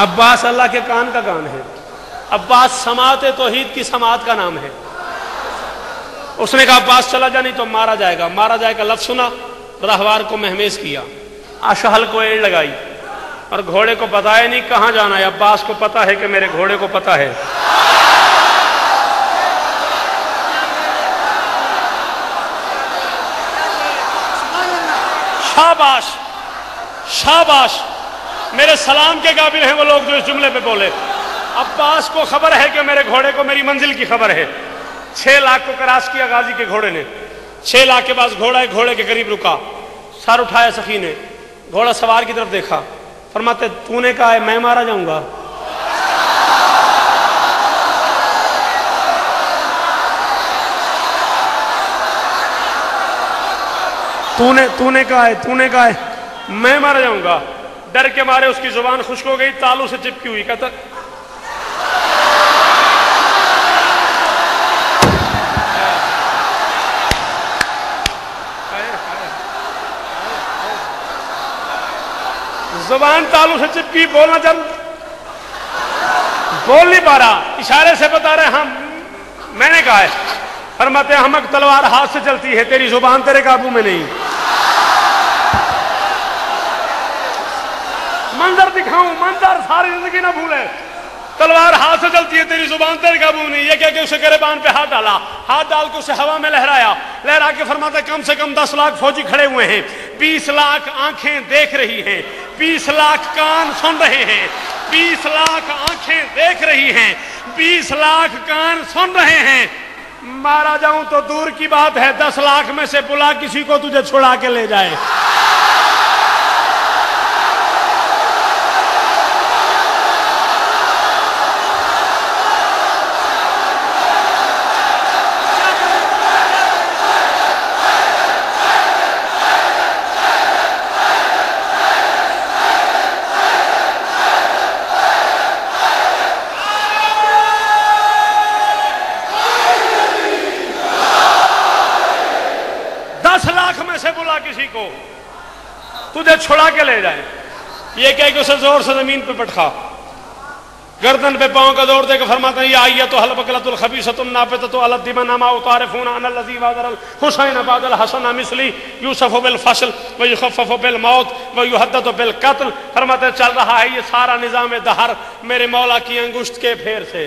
अब्बास अल्लाह के कान का कान है। अब्बास समात तौहीद की समात का नाम है। उसने कहा अब्बास चला जा नहीं तो मारा जाएगा, मारा जाएगा। लफ्ज सुना, रहवार को महमेज किया, अशहल को एड़ लगाई और घोड़े को बताया नहीं कहां जाना है। अब्बास को पता है कि मेरे घोड़े को पता है। शाबाश शाबाश, मेरे सलाम के काबिल हैं वो लोग जो इस जुमले पे बोले। अब्बास को खबर है कि मेरे घोड़े को मेरी मंजिल की खबर है। 6 लाख को क्रॉस किया गाजी के घोड़े ने। 6 लाख के पास घोड़ा है, घोड़े के करीब रुका, सर उठाया सखी ने, घोड़ा सवार की तरफ देखा, फरमाते तूने कहा है मैं मारा जाऊंगा। तूने कहा है मैं मारा जाऊंगा। डर के मारे उसकी जुबान खुश्क हो गई, तालू से चिपकी हुई। कहता जुबान तालू से चिपकी, बोलना चल, बोल नहीं पा रहा, इशारे से बता रहे हम मैंने कहा है। फरमाते हमक तलवार हाथ से चलती है, तेरी जुबान तेरे काबू में नहीं। मंजर दिखाऊं, मंजर सारी जिंदगी ना भूले। तलवार हाथ से चलती है, तेरी जुबान तेरे काबू नहीं। ये कह के उसे गिरबान पे हाथ डाला, हाथ डाल के उसे हवा में लहराया, लहरा के फरमाते कम से कम 10 लाख फौजी खड़े हुए हैं, 20 लाख आंखें देख रही हैं, 20 लाख कान सुन रहे हैं, 20 लाख आंखें देख रही हैं, 20 लाख कान सुन रहे हैं। मारा जाऊं तो दूर की बात है, 10 लाख में से बुला किसी को तुझे छुड़ा के ले जाए। किसी को तुझे छुड़ा के ले जाए। ये कह के उसे जोर से जमीन पे पटका, गर्दन पे पांव का जोर देकर फरमाता ये आइया तो हलबकलतुल खबीसतुन नाफिततु अलद्दिमा नमा उतारिफूना अनल्लज़ी वादरल हुसैन बादल हसन मिसली यूसुफ बिल फसल व युखफ़फ़ बिल मौत व युहद्दतु बिल कत्ल। फरमाते चल रहा है ये सारा निजाम दहर मेरे मौला की अंगुष्ठ के फेर से।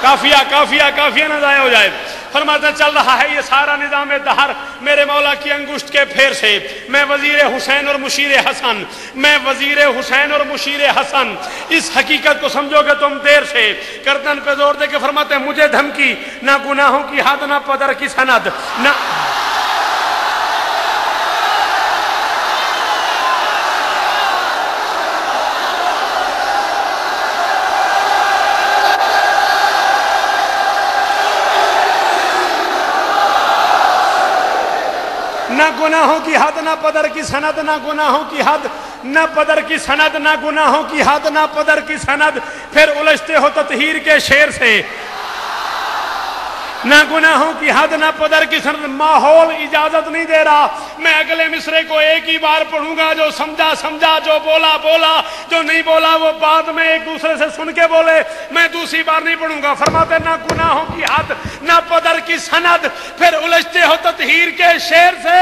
काफिया काफिया काफिया न जाया हो जाए। फरमाते चल रहा है ये सारा निजाम दहर मेरे मौला की अंगुष्ठ के फेर से। मैं वजीर हुसैन और मुशीर हसन, मैं वजीर हुसैन और मुशीर हसन। इस हकीकत को समझोगे तुम देर से। गर्दन पे जोर दे के फरमाते मुझे धमकी, ना गुनाहों की हद, ना पदर की सनद, ना ना गुनाहों की हद, ना पदर की सनद, ना गुनाहों की हद, ना पदर की सनद, ना गुनाहों की हद, ना पदर की सनद। फिर उलझते हो ततहीर के शेर से। ना गुनाहों की हद, ना पदर की सनद। माहौल इजाजत नहीं दे रहा। मैं अगले मिसरे को एक ही बार पढ़ूंगा, जो समझा समझा, जो बोला बोला, जो नहीं बोला वो बाद में एक दूसरे से सुन के बोले। मैं दूसरी बार नहीं पढ़ूंगा। फरमाते ना गुनाहों की हद, ना पदर की सनद। फिर उलझते हो ततहीर के शेर से।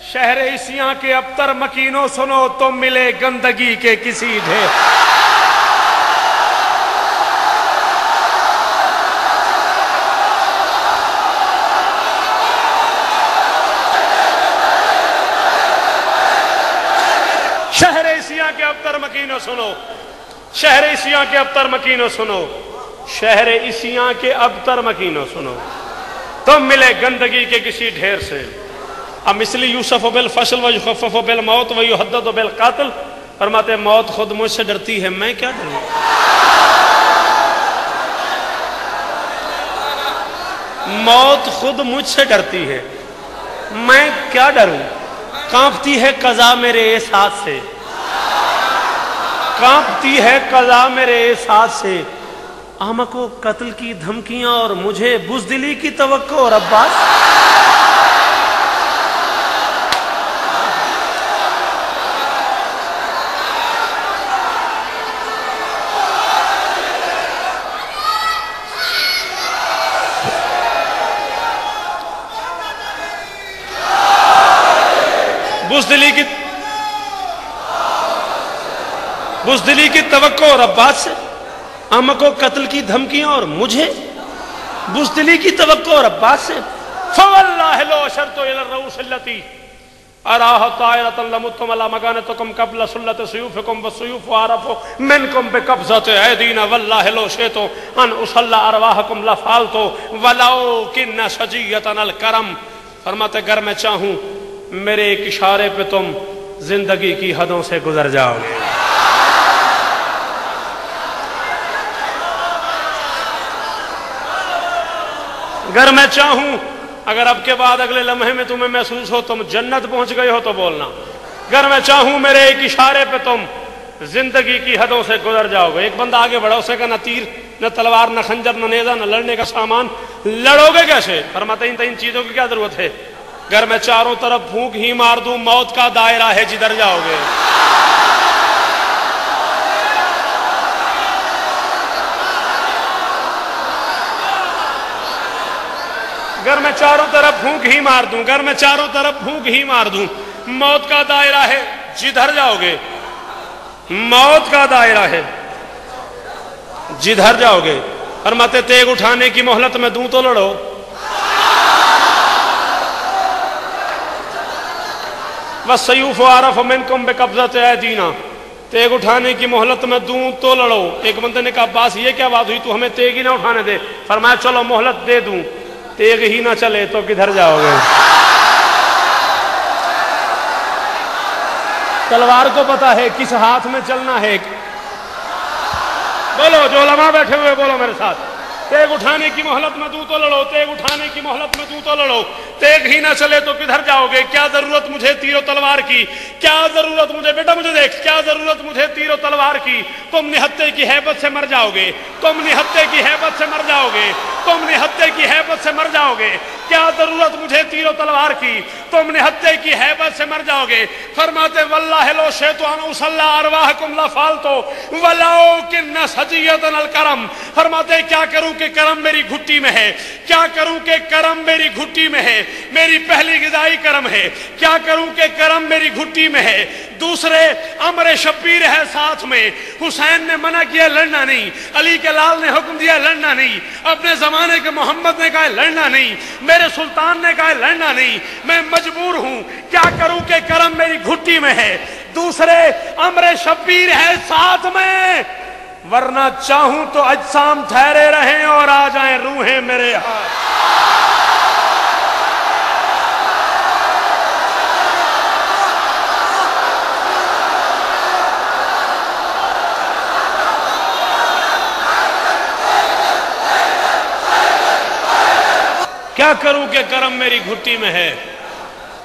शहर इसियां के अबतर मकीनों सुनो, तुम मिले गंदगी के किसी ढेर। शहर इसियां के अबतर मकीनों सुनो, शहर इसियां के अबतर मकीनों सुनो, शहर इसियां के अबतर मकीनों सुनो, तुम मिले गंदगी के किसी ढेर से। अब मिसली यूसुफ बिल फसल व युखफ़फ़ बिल मौत व युहद्दतु बिल कत्ल। फरमाते मौत खुद मुझसे डरती है, मैं क्या डरूं। मौत खुद मुझसे डरती है, मैं क्या डरूं। कांपती है कज़ा मेरे एहसास से, कांपती है कज़ा मेरे एहसास से। अहमक को कत्ल की धमकियां और मुझे बुज़दिली की तवक्को। और अब्बास बुज़दिली की तवक्को और अब्बास से, अम्मा को कत्ल की धमकियां और मुझे बुज़दिली की तवक्को और अब्बास से। फवल्लाहि लो अशरतु इला रऊसल्लती अराह तायरतन लमुत्तुम अला मकानतकुम क़ब्ल सुल्लति सुयूफिकुम वस्सुयूफु आरफु मिनकुम बिक़ब्ज़ति ऐदीना वल्लाहि लो शिअतु अन उसल्ला अरवाहकुम लफ़अलतु वलौ किन्ना सजियतन अल करम। फरमाते अगर मैं चाहूं मेरे एक इशारे पे तुम जिंदगी की हदों से गुजर जाओगे। अगर मैं चाहूं, अगर अब के बाद अगले लम्हे में तुम्हें महसूस हो तुम जन्नत पहुंच गए हो तो बोलना। अगर मैं चाहूं मेरे एक इशारे पे तुम जिंदगी की हदों से गुजर जाओगे। एक बंदा आगे बढ़ा, उसे का न तीर न तलवार न खंजर न नेजा न लड़ने का सामान, लड़ोगे कैसे? फरमाते इन चीजों की क्या जरूरत है? अगर मैं चारों तरफ फूंक ही मार दूं मौत का दायरा है जिधर जाओगे। अगर मैं चारों तरफ फूंक ही मार दूं, अगर मैं चारों तरफ फूंक ही मार दूं मौत का दायरा है जिधर जाओगे। मौत का दायरा है जिधर जाओगे। फरमाते तेग उठाने की मोहलत में दूं तो लड़ो। वस्सयूफ़ु आरफ़ु मिनकुम बिक़ब्ज़ति ऐदीना, तेग उठाने की मोहलत में दूं तो लड़ो। एक बंदे ने कहा अब्बास ये क्या बात हुई, तू हमें तेग ही ना उठाने दे। फरमाया चलो मोहलत दे दूं, तेग ही ना चले तो किधर जाओगे। तलवार को पता है किस हाथ में चलना है। बोलो जो उलमा बैठे हुए बोलो मेरे साथ, तेग उठाने की मोहलत में दूं तो लड़ो, तेग उठाने की मोहलत में दूं तो लड़ो। तेग ही ना चले तो किधर जाओगे। क्या जरूरत मुझे तीरों तलवार की, क्या जरूरत मुझे, बेटा मुझे देख, क्या जरूरत मुझे तीरों तलवार की। तुम निहत्ते की हैबत से मर जाओगे, तुम निहत्ते की हैबत से मर जाओगे, तुम निहत्ते की हैबत से मर जाओगे। क्या जरूरत मुझे तीरों तलवार की, तुम निहत्ते की हैबत से मर जाओगे। फरमाते वल्लाहि लो शिअतु अन उसल्ला अरवाहकुम लफ़अलतु वलौ किन्ना सजियतन अल करम। फरमाते क्या करूं कि करम मेरी घुट्टी में है, क्या करूं कि करम मेरी घुट्टी में है। मेरी पहली गिदाई करम है, क्या करूं कि करम मेरी घुट्टी में है। दूसरे अमर शब्बीर है साथ में। हुसैन ने मना किया लड़ना नहीं, अली के लाल ने हुक्म दिया लड़ना नहीं, अपने जमाने के मोहम्मद ने कहा लड़ना नहीं, मेरे सुल्तान ने कहा लड़ना नहीं। मैं मजबूर हूं, क्या करूं कि करम मेरी घुट्टी में है। दूसरे अमर शब्बीर है साथ में, वरना चाहूं तो अजसाम ठहरे रहें और आ जाएं रूहें मेरे हाथ। क्या करूं कि करम मेरी घुट्टी में है।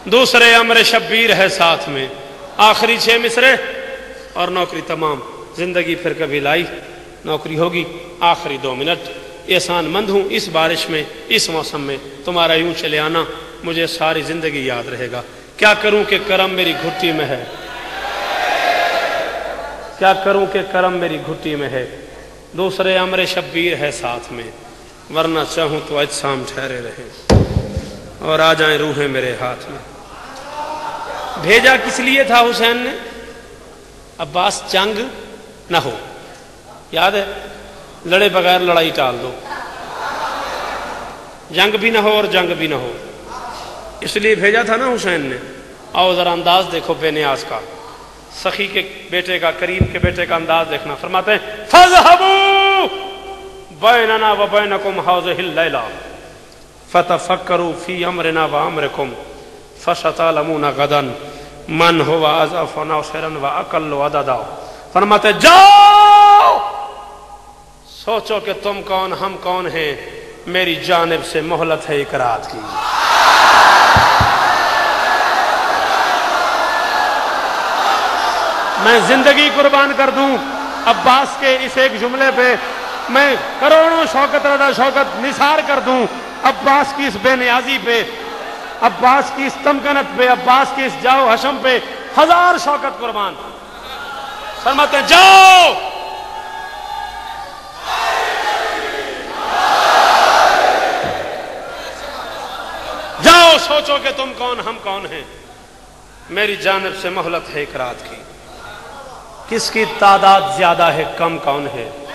दूसरे अमर शब्बीर है साथ में। आखिरी 6 मिसरे और नौकरी तमाम। जिंदगी फिर कभी लाई, नौकरी होगी आखिरी 2 मिनट। एहसान मंद हूं इस बारिश में, इस मौसम में तुम्हारा यूं चले आना मुझे सारी जिंदगी याद रहेगा। क्या करूं कि करम मेरी घुट्टी में है, क्या करूं कि करम मेरी घुट्टी में है। दूसरे अमर शब्बीर है साथ में, वरना चाहूं तो अजसाम ठहरे रहे और आ जाएं रूहें मेरे हाथ में। भेजा किस लिए था हुसैन ने? अब्बास जंग ना हो, याद है, लड़े बगैर लड़ाई टाल दो, जंग भी ना हो और जंग भी ना हो, इसलिए भेजा था ना हुसैन ने। आओ जरा अंदाज देखो बेनियाज का, सखी के बेटे का, करीम के बेटे का अंदाज देखना। फरमाते हैं फज़हबू बैनना व बैनकुम हाज़िहिल लैला फतफक्करू फी अमरिना व अमरिकुम फसतअलमूना गदन मन हुवा अज़अफ़ नौशरन व अक़ल्लु अददा। फरमाते जाओ सोचो कि तुम कौन हम कौन हैं, मेरी जानिब से मोहलत है एक रात की। मैं जिंदगी कुर्बान कर दूं अब्बास के इस एक जुमले पे, मैं करोड़ों शौकत रदा शौकत निसार कर दूं अब्बास की इस बेनियाजी पे, अब्बास की इस तमकनत पे, अब्बास की इस जाओ हशम पे 1000 शौकत कुर्बान। फरमाते जाओ जाओ सोचो कि तुम कौन हम कौन हैं, मेरी जानिब से मोहलत है एक रात की। किसकी तादाद ज्यादा है, कम कौन है?